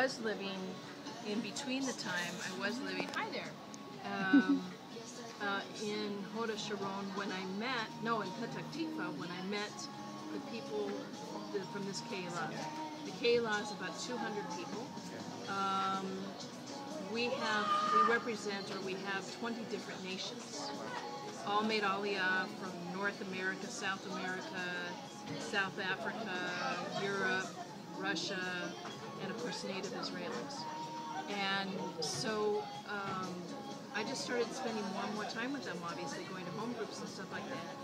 was living in between the time. I was living. Hi there. Um, in Hoda Sharon when I met, no, in Petah Tikva when I met the people from this Keilah. The Keilah is about 200 people. We represent, or we have 20 different nations. All made Aliyah from North America, South America, South Africa, Europe, Russia, and of course Native Israelis. And so I just started spending more and more time with them, obviously, going to home groups and stuff like that.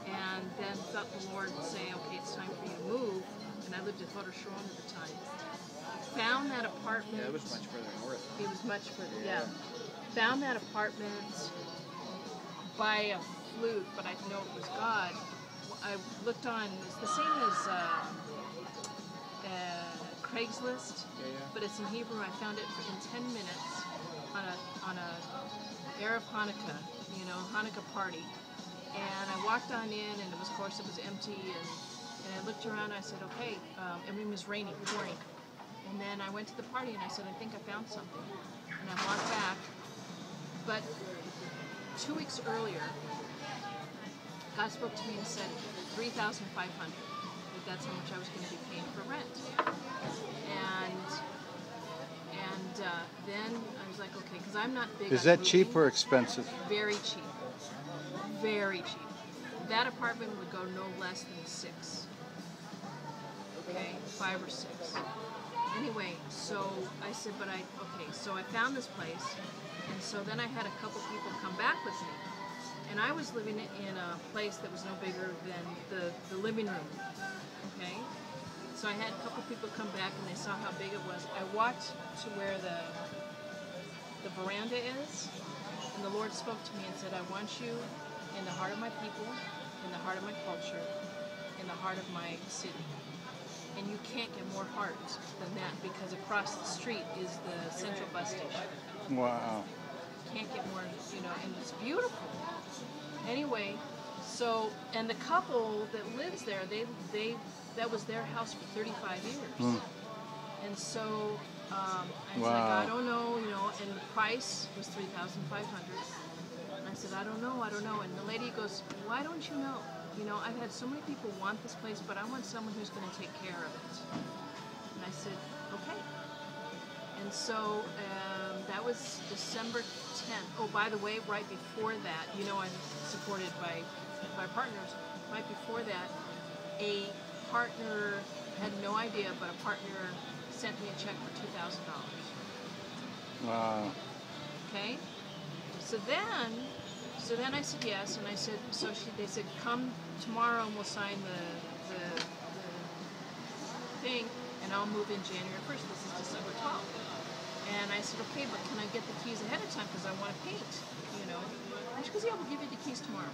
And then felt the Lord say, okay, it's time for you to move. And I lived in Hoda Sharon at the time. Found that apartment. Yeah, it was much further north. It was much further, yeah. Found that apartment by a fluke, but I know it was God. I looked on, it's the same as Craigslist, but it's in Hebrew. I found it in 10 minutes on a Erev Hanukkah, Hanukkah party. And I walked on in, and of course it was empty, and I looked around and I said, okay, everything was raining, pouring. And then I went to the party and I said, I think I found something. And I walked back, but 2 weeks earlier, God spoke to me and said, $3,500. That's how much I was going to be paying for rent. And then I was like, okay, because I'm not big on Is that moving. cheap or expensive? Very cheap. Very cheap. That apartment would go no less than 6. Okay, 5 or 6. Anyway, so I said, so I found this place, and so then I had a couple people come back with me. And I was living in a place that was no bigger than the living room, okay? So I had a couple people come back and they saw how big it was. I walked to where the veranda is, and the Lord spoke to me and said, I want you in the heart of my people, in the heart of my culture, in the heart of my city. And you can't get more heart than that, because across the street is the central bus station. Wow. Can't get more, and it's beautiful. Anyway, so, and the couple that lives there, that was their house for 35 years. And so I was like, I don't know, and the price was $3,500. And I said, I don't know. And the lady goes, why don't you know? I've had so many people want this place, but I want someone who's going to take care of it. And I said, okay. And so that was December 10th. Oh, by the way, right before that, I'm supported by partners. Right before that, a partner had no idea, but a partner sent me a check for $2,000. Wow. Okay. So then I said yes, and I said, they said, come tomorrow and we'll sign the thing, and I'll move in January 1st. This is December 12th. And I said, okay, but can I get the keys ahead of time because I want to paint, And she goes, yeah, we'll give you the keys tomorrow.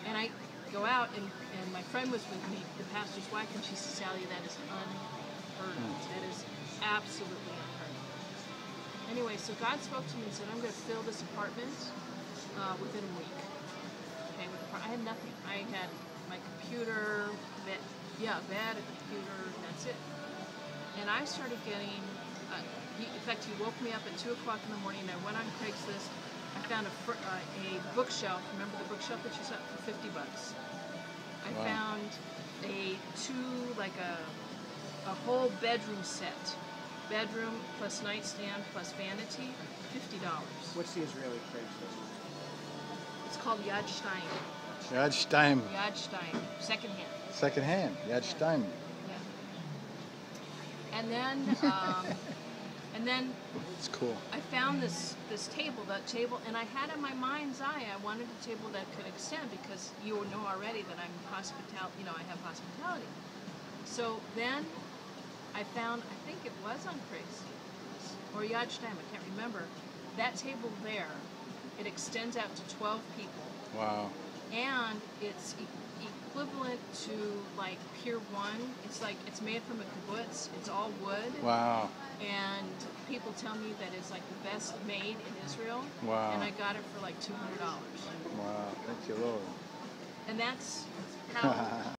And I go out, and my friend was with me, the pastor's wife, and she said, Sally, that is unheard of. That is absolutely unheard of. Anyway, so God spoke to me and said, I'm going to fill this apartment within a week. Okay, I had nothing. I had my computer, bed, a computer, and that's it. And I started getting, in fact, he woke me up at 2 o'clock in the morning, and I went on Craigslist. I found a bookshelf. Remember the bookshelf that you saw for $50? I found a whole bedroom set. Bedroom plus nightstand plus vanity, $50. What's the Israeli Craigslist? It's called Yad Shtayim. Yad Shtayim. Yad Shtayim. Secondhand. Secondhand. Yad Shtayim. And then it's cool. I found this table, and I had in my mind's eye, I wanted a table that could extend, because you know already that I'm hospitality, I have hospitality. So then I found, I think it was on Craigslist or Yad Shtayim, I can't remember, that table there, it extends out to 12 people. Wow. And it's equivalent to like Pier 1. It's made from a kibbutz. It's all wood. Wow. And people tell me that it's like the best made in Israel. Wow. And I got it for like $200. Wow. Thank you, Lord. And that's how